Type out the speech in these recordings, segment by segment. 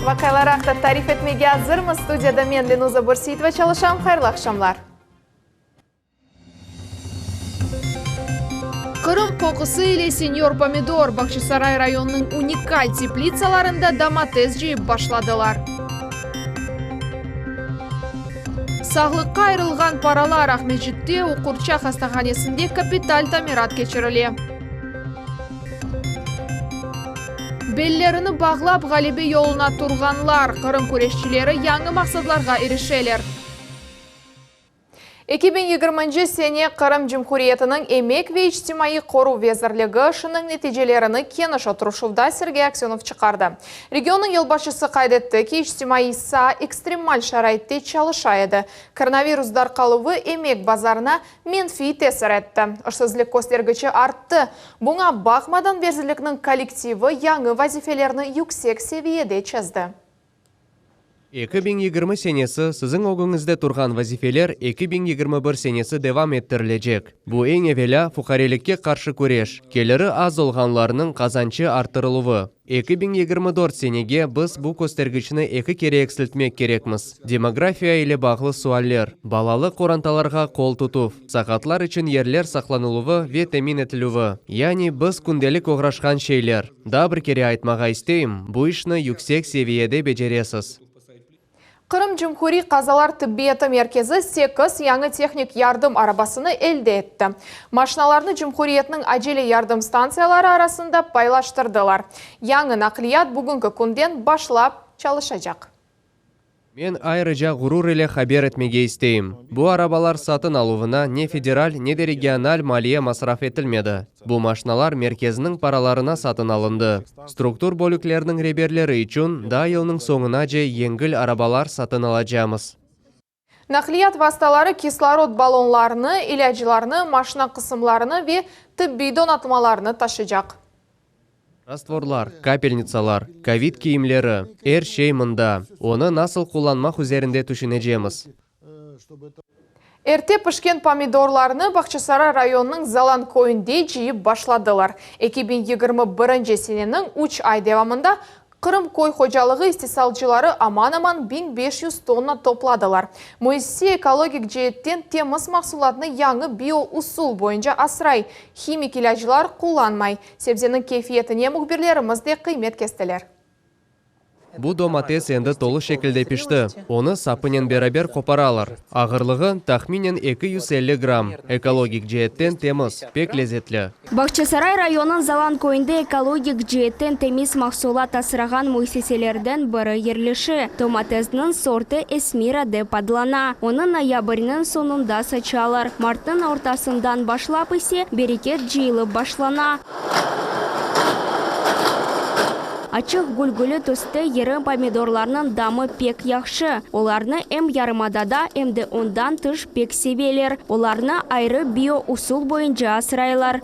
Vakalar haqida tarif etmege hazırmı? Studiyada men Lenuza Bursiyeva çalışam. Hayırlı akşamlar. Kırım kokusu ile Senyor Pomidor Bakçısaray rayonunun unikal teplitsalarında domates jiyip başladılar. Sağlıkka ayrılgan paralar Ahmetjit'te Ukurça hastahanesinde kapital tamirat geçirildi. Bellerini bağlap galibi yoluna turganlar, Kırım kureşçileri yangi maksatlarga erişeler. 2020 sene Kırım Cumhuriyeti'nin Emek ve İçtimai Koru Vezirligi şunun neticelerini keniş oturuşuvda Sergey Aksyonov çıkardı. Regionun yılbaşısı kaydetti ki İçtimai ise ekstremal şaraitte çalışaydı. Koronaviruslar kalıbı emek bazarına menfi tesir etti. İşsizlik göstergeci arttı. Buna bakmadan vezirlikning kollektivi yangi vazifelerini yüksek seviyede çizdi. 2020 senesi sizin oğunuzda turgan vazifeler 2021 senesi devam ettirilecek. Bu en evvela fuqarelikке karşı kureş, geliri az olganlarının kazançı artırılığı. 2024 senege biz bu göstergiçini iki kere eksiltmek gerekmiz. Demografiya ile bağlı sualler, balalı korantalarga kol tutup, sakatlar için yerler saklanılığı ve temin etilüğü. Yani biz kundelik uğraşkan şeyler. Da bir kere aytmaga isteyim, bu işini yüksek seviyede beceresiz. Kırım Cumhuri Kazalar Tıbbiyatı Merkezi 8 yangi teknik yardım arabasını elde etti. Maşinalarını Cumhuriyetinin acele yardım stansiyaları arasında paylaştırdılar. Yangi nakliyat bugünkü günden başlap çalışacak. Men ayrıca gurur ile haber etmege isteyim. Bu arabalar satın aluvuna ne federal ne de regional maliye masraf etilmedi. Bu maşinalar merkezinin paralarına satın alındı. Struktur bölüklerinin reberleri için da yılının sonunaca yengil arabalar satın alacağımız. Nakliyat vasıtaları kislorod balonlarını, ilacılarını, maşina kısımlarını ve tıbbi donatmalarını taşıyacak. Rastvorlar, kapelnitsalar, COVID kiyimleri, her şey mında. Onu nasıl kullanmak üzerinde düşüneceğimiz. Erte pişken pomidorlarını Bakçısaray rayonunun Zalan koyunda jiyip başladılar. 2021 senenin 3 ay devamında Kırım koy hocalığı istisalcıları aman 1500 tonna topladılar. Müessese ekologik cihetten temiz mahsulatını yangi bio usul boyunca asray. Himik ilacılar kullanmay. Sebzenin keyfiyetine muhbirlerimiz de kıymet kestiler. Bu domates endi tolu şekilde pişti. Onu sapının beraber koparalar. Ağırlığı tahminen 250 gram. Ekologik cihetten temiz, pek lezzetli. Bakçısaray rayonun Zalan koyunda ekologik cihetten temiz mahsulat asıragan müesseselerden biri yerleşi. Domatesinin sortu Esmira dep adlana. Onu noyabrının sonunda saçalar. Mart'ın ortasından başlap ise bereket jiyılıp başlana. Açık gülgülü төсті yarım pomidorlarının damı pek yaxşı. Olarını hem yarımadada hem de ondan tış pek seveler. Olarını ayrı bio usul boyunca asıraylar.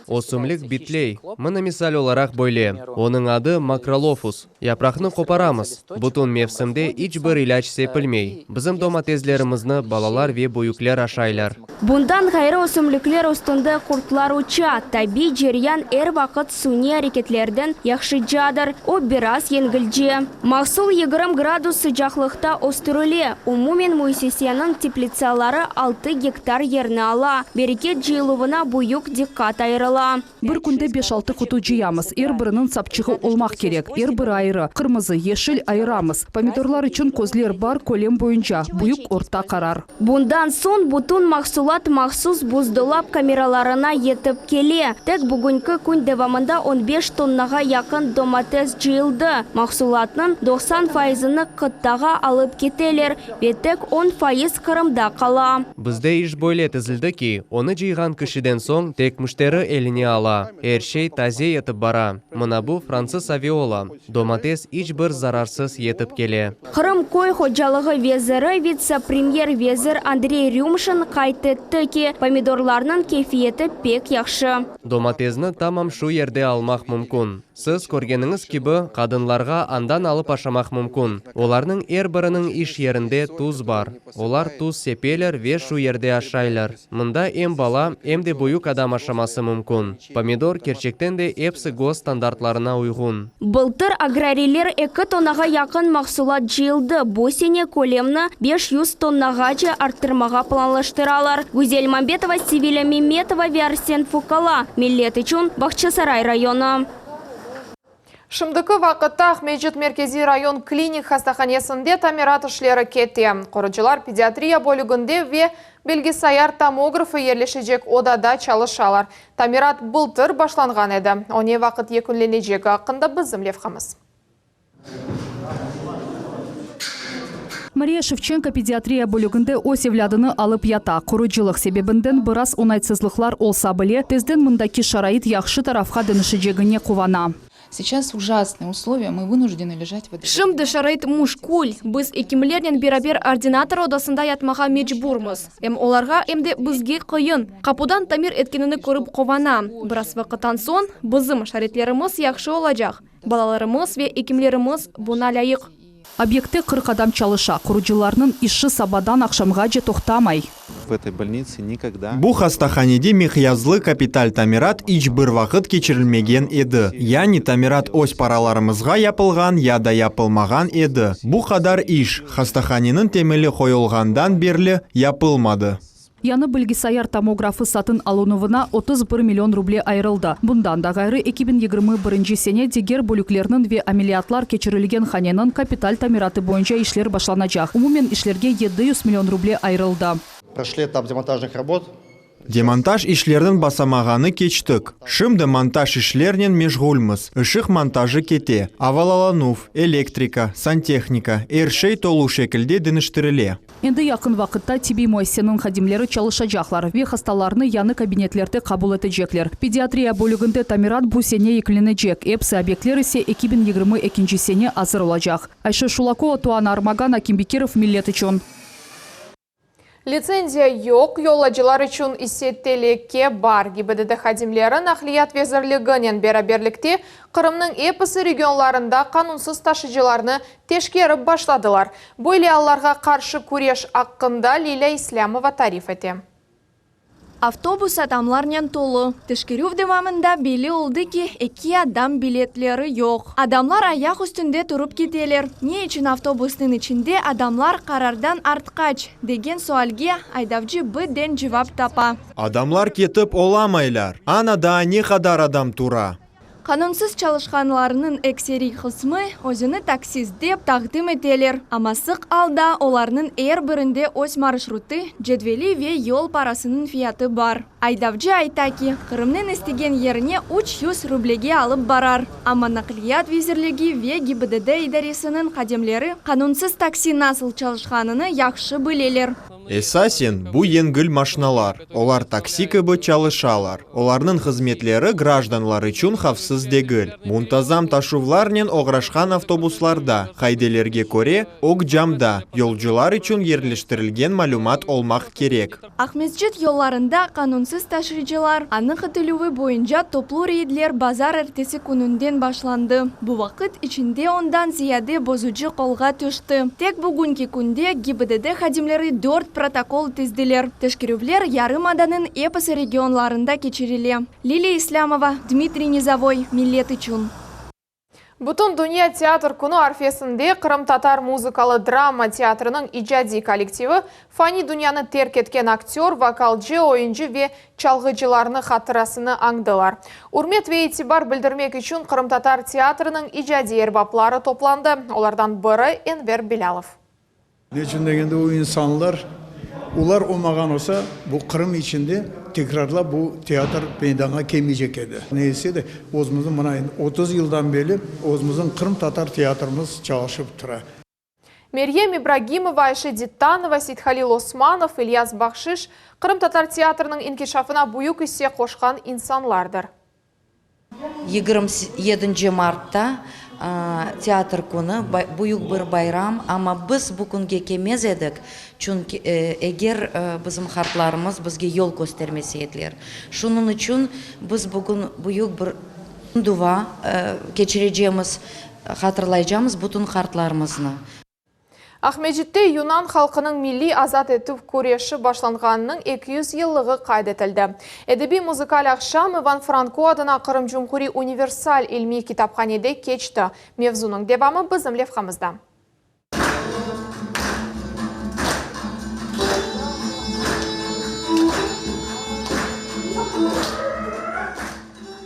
Osumlik bitley. Mına misal olarak böyle. Onun adı makrolofus. Yaprağını koparamız. Butun mevsimde hiç bir ilaç sepilmey. Bizim domateslerimizni balalar ve büyükler aşaylar. Bundan gayrı osumlikler üstünde kurtlar uça. Tabi ceryan er vakit suni hareketlerden yaxşıcadır. O biraz yengilce. Mahsul 20 gradus sıcaklıkta ostürülü. Umumen müessesenin teplitsaları 6 gektar yerini ala. Bereket jiyılığına büyük dikkat ayrıla. Bir kunde 5-6 kutu jiyamız. Birinin sapçığı olmak gerek. Bir ayrı. Kırmızı, yeşil ayıramız. Pomidorlar için közler bar kolem boyunca. Büyük orta karar. Bundan son bütün mahsulat mahsus buzdolap kameralarına yetip keli. Tek bugünkü gün devamında 15 tonnaga yakın domates jiyildi. Mahsulatının 90%'ını kıttaga alıp keteler ve tek 10% Kırımda kala. Bizde iş böyle tizildi ki, onu jiygan kişiden son tek müşteri eline ala. Her şey taze yetip bara. Mına bu Fransız aviola. Domates hiçbir zararsız yetip kele. Kırım koy hocalığı veziri vice-premier vezir Andrey Ryumshin kaydetti ki pomidorlarının keyfiyeti pek yaxşı. Domatesni tamam şu yerde almak mümkün. Сыз көргеніңіз кебі қадынларға андан алып ашамақ мүмкін. Оларның бірінің иш ерінде туз бар. Олар туз сепелер ве шу ерде ашайлар. Мұнда ем бала, емде бұйық адам ашамасы мүмкін. Помидор керчектен де епсі гос стандартларына уйғын. Былтыр аграрилер 2 тоннаға яқын мақсулат жиылды. Бұл сене көлемні 500 тоннаға же арттырмаға планлаштыралар. Гүзел Мамбетова, Севиля Меметова, Арсен Фукала. Миллет үшін Бақчасарай районы. Шымдықы вақытта Ахмеджит меркези район клиник хастаханесінде тамират ішлері кетті. Қорыжылар педиатрия бөлігінде ве белгісаяр томографы ерлешежек одада чалышалар. Тамират былтыр башланған еді. Оне вақыт екінленежегі ақында біздім левқамыз. Мария Шевченко педиатрия бөлігінде осевлядыны алып ята. Құрыжылық себебінден біраз оңайсызлықлар олса біле, тезден мұндаки шарайт яқшы тарафқа дініші кувана. Сейчас ужасные условия, мы вынуждены лежать в этой... Шымды шарайт мушкуль. Біз екімлернен берабер ординатор одасында ятмаға мечбурмыз. Оларға емде бізге қиын. Қапудан тамир еткеніні көріп кована. Біраз вақыттан сон бізім шаретлеріміз яқшы олажақ. Балаларымыз ве екімлеріміз бұна лайық. Объекты 40 адам чалыша. Құрыжыларының иші сабадан ақшамға же тоқтамай. В этой больнице никогда. Бу хастаханеде мехиязлы капиталь тамират ич бір вақыт кечірілмеген еді. Яни тамират ось параларымызға япылған, яда япылмаған еді. Бу қадар иш хастаханенің темелі қойылғандан берлі япылмады. Яны білгісаяр томографы сатын алынуына 31 миллион рубле айырылды. Бұндан да ғайры 2021 сене дегер бөліклерінің ве амелиятлар кечірілген ханенің капиталь тамираты бойынша ишлер башланacak. Умумен ишлерге 700 миллион рубле айырылды. Прошли этап демонтажных работ. Демонтаж ишлердің басамағаны кечтік. Шымды монтаж ишлернен межгульмыз. Ишық монтажы кете. Авалаланув, электрика, сантехника, эршей толу шекілде дініштіріле. Енді яқын вақытта Тибей Мойсенің қадимлері чалышачақлар. Ве хасталарны яны кабинетлерді қабыл етежеклер. Педиатрия бөлігінде тамират бұл сене екіленежек. Эпсі объектлер ісе 2022 сене азыр олажақ. Айша Шулакова, Туан Армаган, Акимбекиров, Миллет үшін. Лицензия yok, yolacılar için исеттелекке бар. ГИБДД хадимлері нақлият везірлігінен бераберлікте Қырымның епісі регионларында қанунсыз ташыжыларны тешкеріп башладылар. Бойле алларға қаршы күреш аққында Лиля Ислямова тариф еті. Автобус адамларнен толы. Тешкеру девамында белі олды ки 2 адам билетлері жоқ. Адамлар аяқ үстінде тұрып кетелер. Не үшін автобустың ішінде адамлар қарардан артқач деген суалге айдавчы бірден жауап тапа. Адамлар кетіп оламайлар. Анада не қадар адам тура. Қанунсыз чалышқанларының эксери қысмы өзіні таксиздеп тағдым етелер. Амасық алда оларының бірінде өз маршруты, жедвели ве yol парасының фияты бар. Айдавчы айта ки, Қырымның істеген еріне 300 рублеге алып барар. Ама нақлият визирлігі ве ГИБДД идаресінің қадемлері қанунсыз такси насыл чалышқаныны яқшы білелер. Эсасен бу енгіл машиналар. Олар такси кібі чалышалар. Оларның қызметлері гражданлар үшін хавсыз дегіл. Мунтазам ташувларнен оғрашқан автобусларда, қайделерге көре, оқ жамда, yolcular үшін ерліштірілген малюмат олмақ керек. Ахмеджит yollarında қанунсыз ташыжылар анық етілуі бойынша топлу рейдлер базар әртесі күнінден башланды. Бұл вақыт ішінде ондан зияде бозуcı қолға түшті. Тек бүгінгі күнде ГИБДД хадимлері 4 протокол тізделер. Тешкерувлер ярым аданын епісі регионларында кечеріле. Лилия Ислямова, Дмитрий Низовой, Миллет үшін. Бұтын Дүния театр күні арфесінде Қырым-татар музыкалы драма театрының ижади коллективі Фани Дүнияны терк еткен актер, вокалжы, ойынжы ве чалғыжыларны қатырасыны аңдылар. Урмет ве етибар білдірмек үшін Қырым-татар театрының ижади ербаплары топланды. Олардан бірі Энвер Белялов. Нечін дегенде о insanlar, олар олмаған olsa, бұл Қырым içinde tekrarla bu teatr meydana келмейecek еді. Neyse de o'zimizin mana 30 yıldan beri o'zimizin Qrim tatar teatrımız çalışıp тұра. Мерьем Ибрагимова, Айша Диттанова, Сидхалил Османов, Ильяс Бахшиш Қырым татар театрының инкишафына бұйық үсе қошқан инсанлардыр. 27 мартта театр күні бұйық бір байрам, ама біз бұл күнге кемез едік, чүнки егер біздің хартларымыз бізге yol көстермесе еділер. Шунun үшін біз бүгін бұйық бір Дува кечирежеміз, хатırlayacağımız bütün kartlarımızны. Ахмеджитте Юнан халқының милли азат ету көреші башланғанының 200 еллығы қайдетілді. Әдеби музыкал ақшам Иван Франко адына Қырым Жұмхури универсаль илми китапханеде кечті. Мевзуның девамы біздің левқамызда.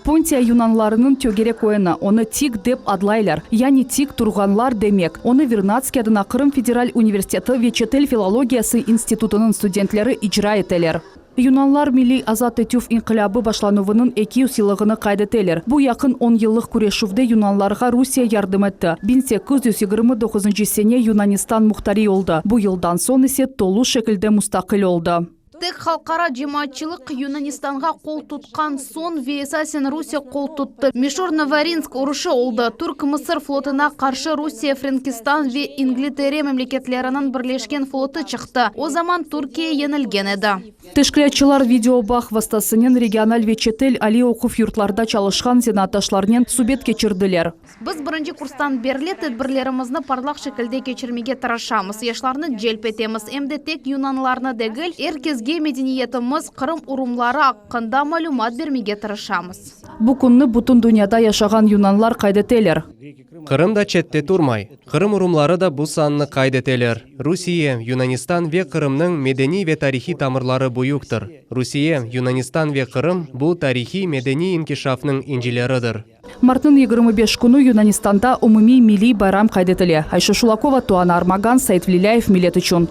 Понтия юнанларының төгерек ойыны, оны тик деп адлайлар, яни тик тұрғанлар демек. Оны Вернадский адына Қырым Федераль университеті Вечетел филологиясы институтының студентлері ижра етелер. Юнанлар милли азат етуф инқилабы башлануының 200 елығыны қайдетелер. Бұл яқын 10 еллық күрешуфде юнанларға Русия ярдым етті. 1829 сене Юнанистан мұхтари олды. Бұл елдан сон есе толу шекілде мұстақил олды. Тек халқара жематчылық Юнанистанға қол тұтқан сон Вейсасен Русия қол тұтты. Мишор-Новоринск ұрышы олды. Түрк-Мысыр флотына қаршы Русия, Франкистан ве Инглитерия мемлекетлерінің бірлешкен флоты шықты. О заман Түркия енілген еді. Тышкілетчілар видеобақ вастасынен региональ Вечетел али оқуф юртларда çalışқан зенаташларнен субет кечірділер. Біз бірінші курстан берлі тедбірлерімізні парлақ шекілде кечірмеге тырышамыз. Ешларны желп етеміз. Емде тек юнанларны дегіл, әркезге медениетіміз Қырым урумлары аққында малумат бермеге тырышамыз. Бұл күнні бұтын дүнияда яшаған юнанлар қайдетелер. Қырым да четте турмай. Қырым урумлары да бұл санны қайдетелер. Русия, Юнанистан ве Қырымның медени ве тарихи тамырлары бұйуқтыр. Русия, Юнанистан ве Қырым бұл тарихи медени инкишафның инжелерідір. Мартның 25 күні Юнанистанда умуми милли байрам қайдетеле. Айша Шулакова, Туана Армаган, Сайт Влиляев, Милет үшін.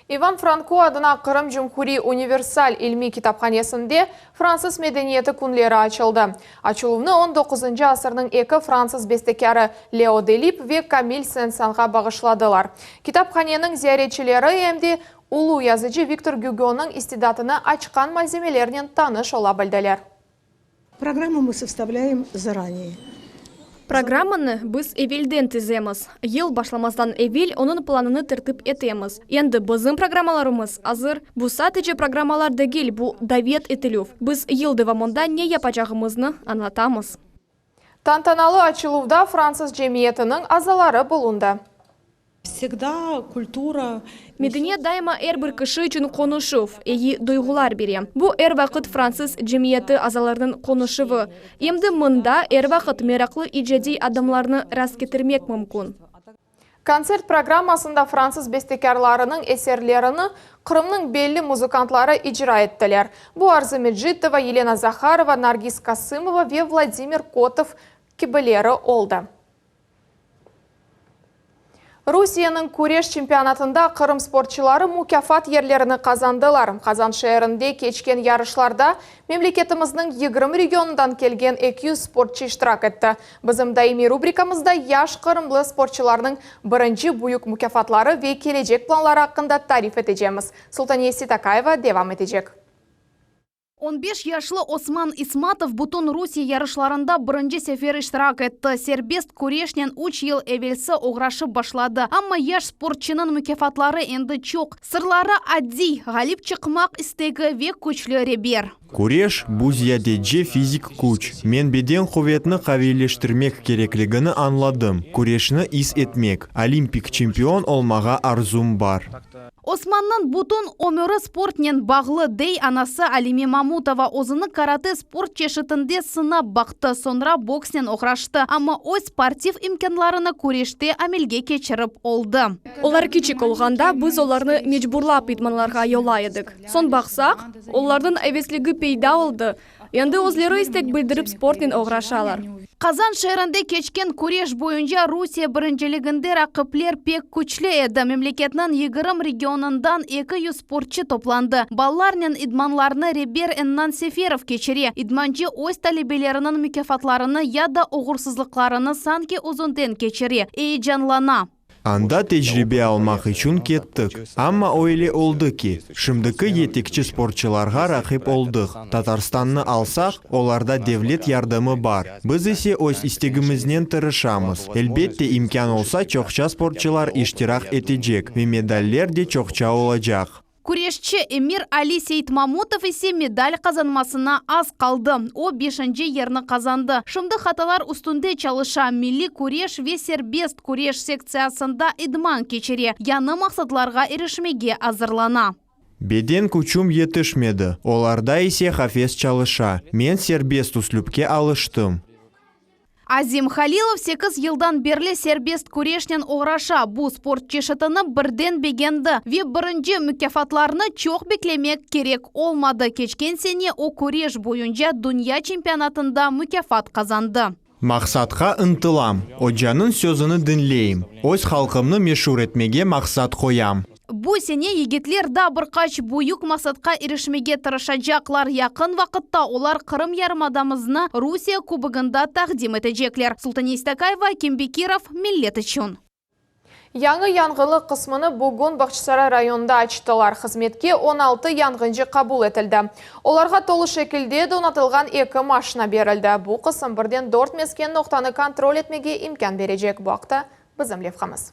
Иван Франко адына Қырым Жұмхури универсаль илми китапханесінде француз медениеті күнлері açılды. Açılуыны 19 асырның екі француз бестекері Лео Делип ве Камиль Сен-Санға бағышладылар. Китапханенің зияретчілері әмде улу язычы Виктор Гюгоның истидатыны açқан малземелерінен таныш ола білділер. Программу мы составляем заранее. Программаны біз эвелден тіземіз. Ел башламаздан эвел оның планыны тіртіп етеміз. Енді біздің программаларымыз азыр. Бұл сатыжы программалар дегел, бұл давет етілув. Біз елді вамонда не япачағымызны анлатамыз. Тантаналы açılууда француз жемиетінің азалары болунда. Всегда культура... Медениет дайма әрбір кіші үшін қонышыв, ейі дойғылар бере. Бұл әр вақыт француз жемиеті азаларының қонышывы. Емді мұнда әр вақыт мерақлы иджедей адамларны рас кетірмек мүмкін. Концерт программасында француз бестекерларының эсерлеріні Қырымның белі музыкантлары ижра еттілер. Бұл Арзы Меджитова, Елена Захарова, Наргиз Касымова ве Владимир Котов кебелері олды. Русияның күреш чемпионатында Қырым спортчылары мукафат ерлеріні қазандылар. Қазан шәрінде кечкен ярышларда мемлекетіміздің 20 регионындан келген 200 спортчы иштирак етті. Біздің даими рубрикамызда яш қырымлы спортчыларының бірінші бұйық мукафатлары ве келечек планлары хақында тариф етежеміз. Султанияси Такаева девам етежек. 15 яшлы Осман Исматов бутун Русия ярышларында бірінші сефер иштирак етті. Сербест күрешнен 3 ел эвелсі оғрашы башлады. Амма яш спортчының мүкефатлары енді чоқ. Сырлары адди, ғалип чықмақ істегі век күчлі ребер. Күреш бұл зиядеже физик күч. Мен беден құветні қавилештірмек кереклігіні анладым. Күрешіні ис етмек. Олимпик чемпион олмаға арзум бар. Османнан бутун өмірі спортнен бағлы дей анасы Алиме Мамутова озыны карате спорт чешітінде сынап бақты, sonra бокснен оғрашты. Амма өз спортив имканларыны күреште амелге кечіріп олды. Олар кичик олғанда біз оларны мечбурлап идманларға йолайыдық. Сон бақсақ, олардың әвеслігі пейда олды. Енді өзлері істек білдіріп спортнен оғрашалар. Қазан шәрінде кечкен күреш бойынша Русия біріншілігінде рақыплер пек күчлі еді. Мемлекетінің 20 регионындан 200 спортчы топланды. Балларнен идманларны Ребер Эннан Сеферов кечіре. Идманчы өз талебелерінің мүкефатларыны яда оғырсызлықларыны санки ұзынден кечіре. Жанлана. Анда тәжірибе алмақ үшін кеттік. Амма ойле олды ки, шымдықы етекчі спортчыларға рақип олдық. Татарстанны алсақ, оларда девлет ярдымы бар. Біз есе өз істегімізнен тырышамыз. Әлбетте имкан олса чоқча спортчылар иштирак етежек, ве медаллер де чоқча олажақ. Күрешчі Эмир Али Сейтмамутов есе медаль казанмасына аз қалды. О 5-ші ерні қазанды. Шымды хаталар үстінде чалыша милли күреш ве сербест күреш секциясында идман кечере. Яны мақсатларға ерішмеге азырлана. Беден күчум етішмеді. Оларда есе хафес чалыша. Мен сербест услюбке алыштым. Азим Халилов 8 йылдан берлі сербест күрешнен оғраша. Бұ спорт чешітіні бірден бегенді. Ве бірінші мүкафатларны чоқ беклемек керек олмады. Кечкен сене о күреш бойынша дүния чемпионатында мүкафат қазанды. Мақсатқа ынтылам. Оджанын сөзіні дінлейім. Өз халқымны мешур етмеге мақсат қоям. Бұ сене егетлер да бірқач бұйық мақсатқа ерішмеге тырышачақлар. Яқын вақытта олар Қырым ярымадамызны Русия кубогында тақдим етежеклер. Султани Истакаева, Кембекиров, Миллет үшін. Яңы яңғылы қысмыны бүгін Бақшысарай районында ачтылар. Қызметке 16 яңғынжы қабул етілді. Оларға толы шекілде донатылған 2 машина берілді. Бұл қысым бірден 4 мескен ноқтаны контроль етмеге имкан бережек бұақта. Бізім левқамыз.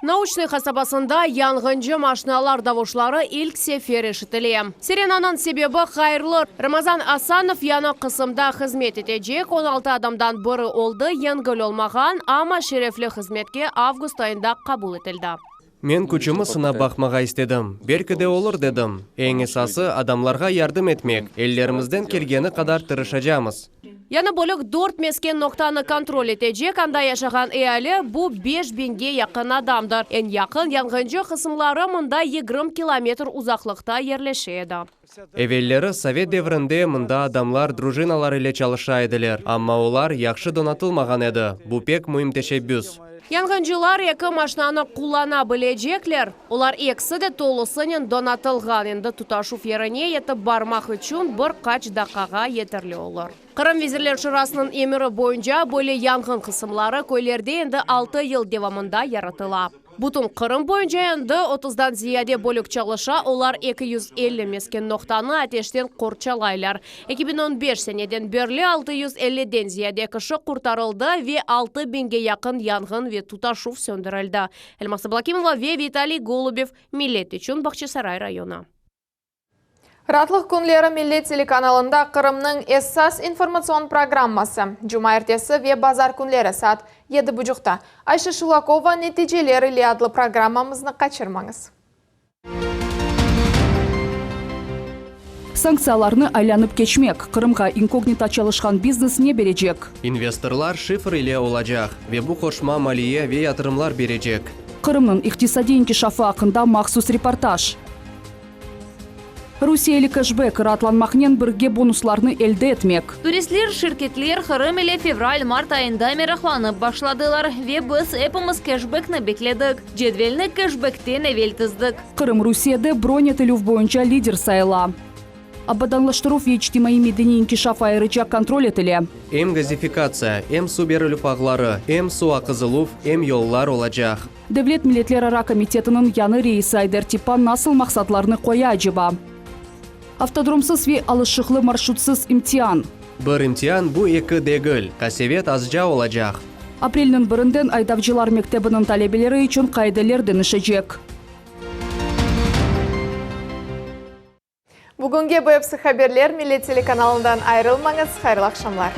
Научный қасабасында яңғынжы машиналар давышлары ilk сефер ешітілі. Сиренанын себебі қайырлы. Рамазан Асанов яны қысымда қызмет етежек 16 адамдан бірі олды яңғыл олмаған, ама шерефлі қызметке август айында қабыл етілді. Мен күчімі сына бақмаға істедім. Беркіде olur дедім. Ең esасы адамларға ярдым етмек. Елдерімізден келгені қадар тырышажамыз. Яны бөлік 4 мескен ноқтаны контроль етежек, анда яшаған әлі бұ 5 бенге яқын адамдар. Ен яқын яңғынжы қысымлары мұнда 20 километр ұзақлықта ерлешеді. Эвеллері совет деврінде мұнда адамлар дружиналар ile çalışа еділер. Амма олар яқшы донатылмаған еді. Бұ пек мұйым тешеббюс. Яңғынжылар 2 машинаны құлана білежеклер. Олар екісі де толысынен донатылған. Енді тұташу феріне етіп бармақ үшін бір қач дақаға етірлі олар. Қырым визирлер шырасының емірі бойынша бөлі яңғын қысымлары көйлерде енді 6 ел девамында яратыла. Бұтын Қырым бойынша енді 30-дан зияде бөлік чалыша, олар 250 мескен ноқтаны атештен қорчалайлар. 2015 сенеден берлі 650-ден зияде кіші құртарылды ве 6 бенге яқын яңғын ве тұташу сөндірілді. Эльмақсы Блакимова ве Виталий Голубев, Миллет үшін Бақшысарай районы. Ратлық күнлері Миллет телеканалында Қырымның эссас информацион программасы. Жұма ертесі ве базар күнлері саат 7:30. Айша Шулакова нәтижелері адлы программамызны қачырмаңыз. Санкцияларны айланып кечмек. Қырымға инкогнито çalışқан бизнес не бережек? Инвесторлар шифр ile olacak ve bu koşma maliye ve yatırımlar бережек. Қырымның иқтисади инкишафы ақында мақсус репортаж. Русия кэшбэк ратланмақнен бірге бонусларны әлді етмек. Туристлер, шirketlер Қырым ile февраль-март айында мерахланып башладылар. Ве біз эпіміз кэшбэкні бекледік. Жедвелні кэшбэктен әвел тыздық. Қырым Русияда бронь етілув бойынша лидер сайла. Абаданлаштыру ичтимаи медени инкишаф айрыча контроль етілі. Эм газификация, эм су беріліп ағлары, эм су ақызылув, эм yollar olacak. Devlet Milletler Ara Komitetinin yanı reisi Айдар Типан nasıl мақсатларны қоя acaba? Автодромсыз ве алышықлы маршрутсыз имтиан. Bir imtihan bu 2 degil, Kasevet azca olacak. Апрельнің бірінден Айдавчылар мектебінің талебелері үшін қайделерден ішежек. Бүгінге БФС хаберлер Миллет телеканалынан айрылмаңыз. Хайырлы ақшамлар.